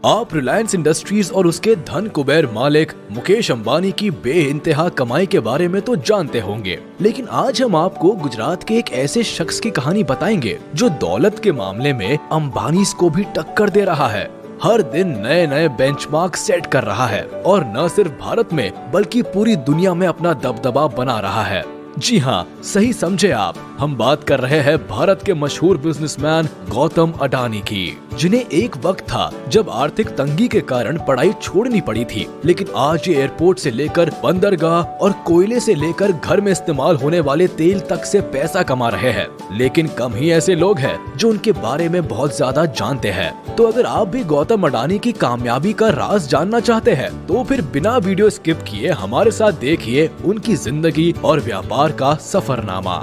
आप रिलायंस इंडस्ट्रीज और उसके धन कुबेर मालिक मुकेश अंबानी की बेइंतहा कमाई के बारे में तो जानते होंगे, लेकिन आज हम आपको गुजरात के एक ऐसे शख्स की कहानी बताएंगे जो दौलत के मामले में अंबानीज को भी टक्कर दे रहा है। हर दिन नए नए बेंचमार्क सेट कर रहा है और न सिर्फ भारत में बल्कि पूरी दुनिया में अपना दबदबा बना रहा है। जी हाँ, सही समझे आप, हम बात कर रहे हैं भारत के मशहूर बिजनेसमैन गौतम अडानी की, जिन्हें एक वक्त था जब आर्थिक तंगी के कारण पढ़ाई छोड़नी पड़ी थी, लेकिन आज ये एयरपोर्ट से लेकर बंदरगाह और कोयले से लेकर घर में इस्तेमाल होने वाले तेल तक से पैसा कमा रहे हैं। लेकिन कम ही ऐसे लोग हैं जो उनके बारे में बहुत ज्यादा जानते हैं। तो अगर आप भी गौतम अडानी की कामयाबी का राज जानना चाहते हैं तो फिर बिना वीडियो स्किप किए हमारे साथ देखिए उनकी जिंदगी और व्यापार का सफरनामा।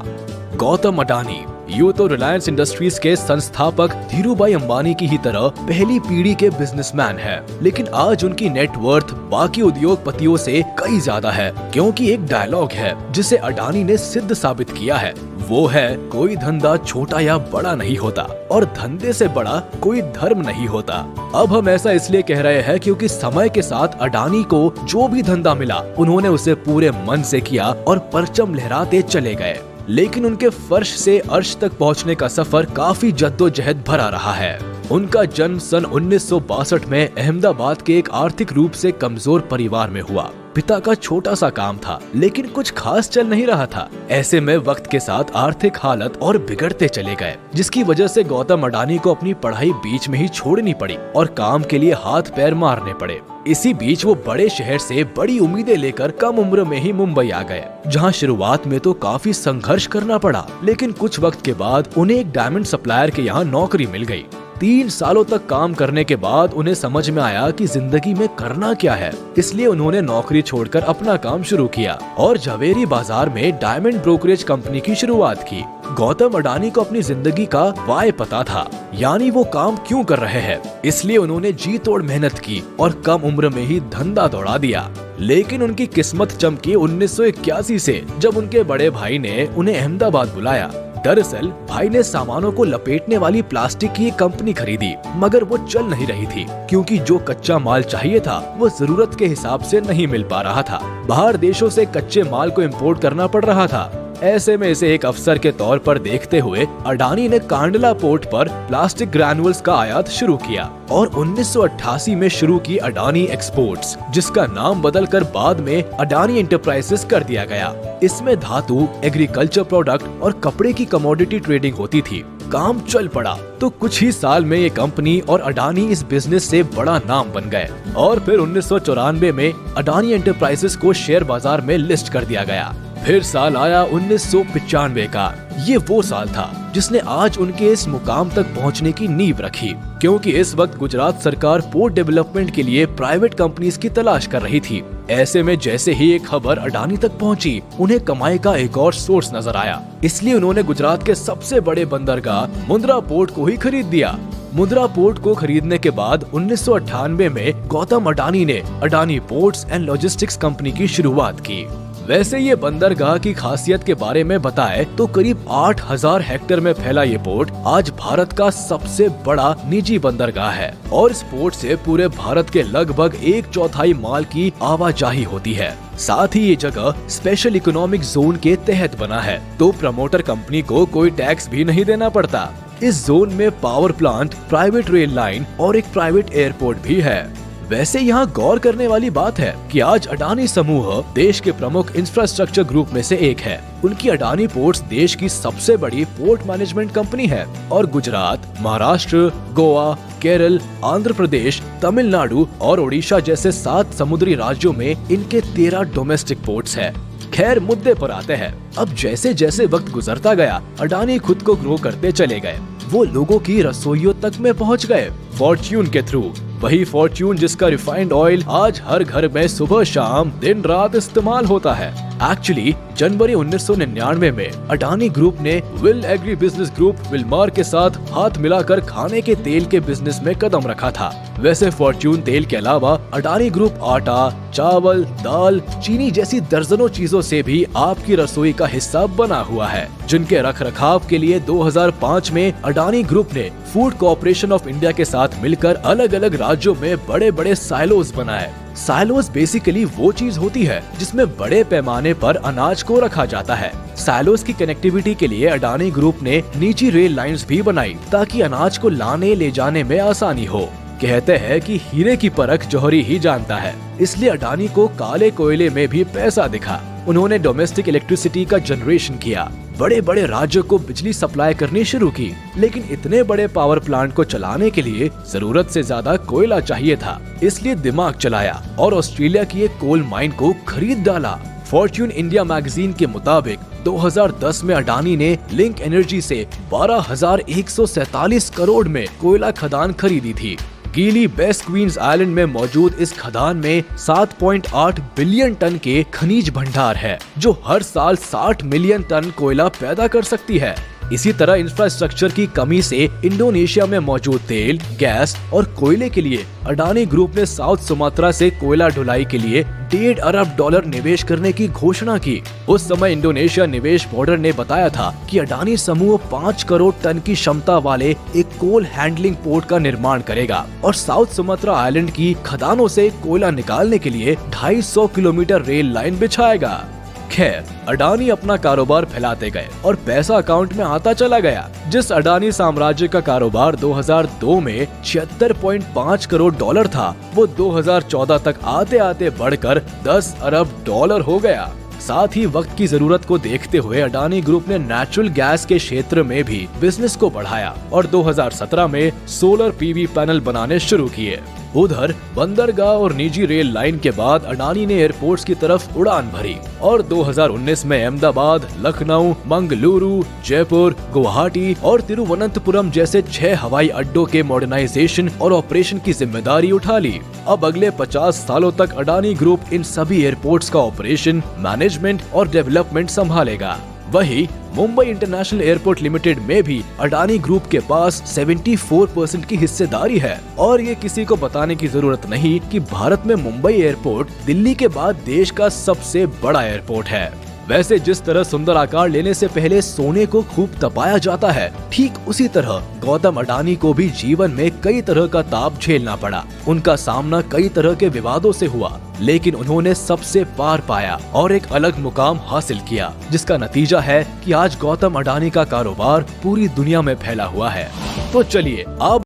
गौतम अडानी यूं तो रिलायंस इंडस्ट्रीज के संस्थापक धीरूभाई अंबानी की ही तरह पहली पीढ़ी के बिजनेसमैन हैं, लेकिन आज उनकी नेटवर्थ बाकी उद्योगपतियों से कई ज्यादा है, क्योंकि एक डायलॉग है जिसे अडानी ने सिद्ध साबित किया है। वो है, कोई धंधा छोटा या बड़ा नहीं होता और धंधे से बड़ा कोई धर्म नहीं होता। अब हम ऐसा इसलिए कह रहे हैं क्योंकि समय के साथ अडानी को जो भी धंधा मिला उन्होंने उसे पूरे मन से किया और परचम लहराते चले गए। लेकिन उनके फर्श से अर्श तक पहुंचने का सफर काफी जद्दोजहद भरा रहा है। उनका जन्म सन 1962 में अहमदाबाद के एक आर्थिक रूप से कमजोर परिवार में हुआ। पिता का छोटा सा काम था, लेकिन कुछ खास चल नहीं रहा था। ऐसे में वक्त के साथ आर्थिक हालत और बिगड़ते चले गए, जिसकी वजह से गौतम अडानी को अपनी पढ़ाई बीच में ही छोड़नी पड़ी और काम के लिए हाथ पैर मारने पड़े। इसी बीच वो बड़े शहर से बड़ी उम्मीदें लेकर कम उम्र में ही मुंबई आ गए, जहां शुरुआत में तो काफी संघर्ष करना पड़ा, लेकिन कुछ वक्त के बाद उन्हें एक डायमंड सप्लायर के यहाँ नौकरी मिल गई। 3 सालों तक काम करने के बाद उन्हें समझ में आया कि जिंदगी में करना क्या है, इसलिए उन्होंने नौकरी छोड़कर अपना काम शुरू किया और झवेरी बाजार में डायमंड ब्रोकरेज कंपनी की शुरुआत की। गौतम अडानी को अपनी जिंदगी का वाय पता था, यानी वो काम क्यों कर रहे हैं, इसलिए उन्होंने जी तोड़ मेहनत की और कम उम्र में ही धंधा दौड़ा दिया। लेकिन उनकी किस्मत चमकी 1981 से, जब उनके बड़े भाई ने उन्हें अहमदाबाद बुलाया। दरअसल भाई ने सामानों को लपेटने वाली प्लास्टिक की एक कंपनी खरीदी, मगर वो चल नहीं रही थी क्योंकि जो कच्चा माल चाहिए था वो जरूरत के हिसाब से नहीं मिल पा रहा था। बाहर देशों से कच्चे माल को इंपोर्ट करना पड़ रहा था। ऐसे में इसे एक अवसर के तौर पर देखते हुए अडानी ने कांडला पोर्ट पर प्लास्टिक ग्रैन्युअल्स का आयात शुरू किया और 1988 में शुरू की अडानी एक्सपोर्ट्स, जिसका नाम बदलकर बाद में अडानी एंटरप्राइजेस कर दिया गया। इसमें धातु, एग्रीकल्चर प्रोडक्ट और कपड़े की कमोडिटी ट्रेडिंग होती थी। काम चल पड़ा तो कुछ ही साल में ये कंपनी और अडानी इस बिजनेस से बड़ा नाम बन गए और फिर 1994 में अडानी एंटरप्राइजेस को शेयर बाजार में लिस्ट कर दिया गया। फिर साल आया 1995 का। ये वो साल था जिसने आज उनके इस मुकाम तक पहुंचने की नींव रखी, क्योंकि इस वक्त गुजरात सरकार पोर्ट डेवलपमेंट के लिए प्राइवेट कंपनीज की तलाश कर रही थी। ऐसे में जैसे ही एक खबर अडानी तक पहुंची, उन्हें कमाई का एक और सोर्स नजर आया। इसलिए उन्होंने गुजरात के सबसे बड़े बंदरगाह मुंद्रा पोर्ट को ही खरीद दिया। मुंद्रा पोर्ट को खरीदने के बाद 1998 में गौतम अडानी ने Adani ports and logistics company की शुरुआत की। वैसे ये बंदरगाह की खासियत के बारे में बताए तो करीब 8000 हेक्टेयर में फैला ये पोर्ट आज भारत का सबसे बड़ा निजी बंदरगाह है और इस पोर्ट से पूरे भारत के लगभग 1/4 माल की आवाजाही होती है। साथ ही ये जगह स्पेशल इकोनॉमिक जोन के तहत बना है, तो प्रमोटर कंपनी को कोई टैक्स भी नहीं देना पड़ता। इस जोन में power plant, private rail line और एक प्राइवेट एयरपोर्ट भी है। वैसे यहाँ गौर करने वाली बात है कि आज अडानी समूह देश के प्रमुख इंफ्रास्ट्रक्चर ग्रुप में से एक है। उनकी अडानी पोर्ट्स देश की सबसे बड़ी पोर्ट मैनेजमेंट कंपनी है और गुजरात, महाराष्ट्र, गोवा, केरल, आंध्र प्रदेश, तमिलनाडु और ओडिशा जैसे 7 समुद्री राज्यों में इनके 13 डोमेस्टिक पोर्ट्स है। खैर, मुद्दे पर आते हैं। अब जैसे जैसे वक्त गुजरता गया, अडानी खुद को ग्रो करते चले गए। वो लोगों की रसोइयों तक में पहुंच गए फॉर्च्यून के थ्रू। वही फॉर्च्यून जिसका रिफाइंड ऑयल आज हर घर में सुबह शाम दिन रात इस्तेमाल होता है। एक्चुअली जनवरी 1999 में अडानी ग्रुप ने will agri business group Wilmar के साथ हाथ मिलाकर खाने के तेल के बिजनेस में कदम रखा था। वैसे फॉर्च्यून तेल के अलावा अडानी ग्रुप आटा, चावल, दाल, चीनी जैसी दर्जनों चीजों से भी आपकी रसोई का हिस्सा बना हुआ है, जिनके रखरखाव के लिए 2005 में अडानी ग्रुप ने फूड कॉर्पोरेशन ऑफ इंडिया के साथ मिलकर अलग अलग राज्यों में बड़े बड़े साइलोज बनाए। साइलोज बेसिकली वो चीज होती है जिसमें बड़े पैमाने पर अनाज को रखा जाता है। साइलोज की कनेक्टिविटी के लिए अडानी ग्रुप ने निजी रेल लाइंस भी बनाई ताकि अनाज को लाने ले जाने में आसानी हो। कहते हैं कि हीरे की परख जौहरी ही जानता है, इसलिए अडानी को काले कोयले में भी पैसा दिखा। उन्होंने डोमेस्टिक इलेक्ट्रिसिटी का जनरेशन किया, बड़े बड़े राज्यों को बिजली सप्लाई करनी शुरू की, लेकिन इतने बड़े पावर प्लांट को चलाने के लिए जरूरत से ज्यादा कोयला चाहिए था, इसलिए दिमाग चलाया और ऑस्ट्रेलिया की एक कोल माइन को खरीद डाला। फॉर्च्यून इंडिया मैगजीन के मुताबिक 2010 में अडानी ने लिंक एनर्जी से 12,147 करोड़ में कोयला खदान खरीदी थी। गीली बेस्ट क्वींस आइलैंड में मौजूद इस खदान में 7.8 बिलियन टन के खनिज भंडार है, जो हर साल 60 मिलियन टन कोयला पैदा कर सकती है। इसी तरह इंफ्रास्ट्रक्चर की कमी से इंडोनेशिया में मौजूद तेल, गैस और कोयले के लिए अडानी ग्रुप ने साउथ सुमात्रा से कोयला ढुलाई के लिए $1.5 अरब निवेश करने की घोषणा की। उस समय इंडोनेशिया निवेश बोर्ड ने बताया था कि अडानी समूह 5 करोड़ टन की क्षमता वाले एक कोल हैंडलिंग पोर्ट का निर्माण करेगा और साउथ सुमात्रा आइलैंड की खदानों से कोयला निकालने के लिए 250 किलोमीटर रेल लाइन बिछाएगा। खैर, अडानी अपना कारोबार फैलाते गए और पैसा अकाउंट में आता चला गया। जिस अडानी साम्राज्य का कारोबार 2002 में $76.5 करोड़ था, वो 2014 तक आते आते बढ़कर $10 अरब हो गया। साथ ही वक्त की जरूरत को देखते हुए अडानी ग्रुप ने नेचुरल गैस के क्षेत्र में भी बिजनेस को बढ़ाया और 2017 में सोलर पीवी पैनल बनाने शुरू किए। उधर बंदरगाह और निजी रेल लाइन के बाद अडानी ने एयरपोर्ट्स की तरफ उड़ान भरी और 2019 में अहमदाबाद, लखनऊ, मंगलुरु, जयपुर, गुवाहाटी और तिरुवनंतपुरम जैसे 6 हवाई अड्डों के मॉडर्नाइजेशन और ऑपरेशन की जिम्मेदारी उठा ली। अब अगले 50 सालों तक अडानी ग्रुप इन सभी एयरपोर्ट्स का ऑपरेशन, मैनेजमेंट और डेवलपमेंट संभालेगा। वही मुंबई इंटरनेशनल एयरपोर्ट लिमिटेड में भी अडानी ग्रुप के पास 74% की हिस्सेदारी है और ये किसी को बताने की जरूरत नहीं कि भारत में मुंबई एयरपोर्ट दिल्ली के बाद देश का सबसे बड़ा एयरपोर्ट है। वैसे जिस तरह सुंदर आकार लेने से पहले सोने को खूब तपाया जाता है, ठीक उसी तरह गौतम अडानी को भी जीवन में कई तरह का ताप झेलना पड़ा। उनका सामना कई तरह के विवादों से हुआ, लेकिन उन्होंने सबसे पार पाया और एक अलग मुकाम हासिल किया, जिसका नतीजा है कि आज गौतम अडानी का कारोबार पूरी दुनिया में फैला हुआ है। तो चलिए अब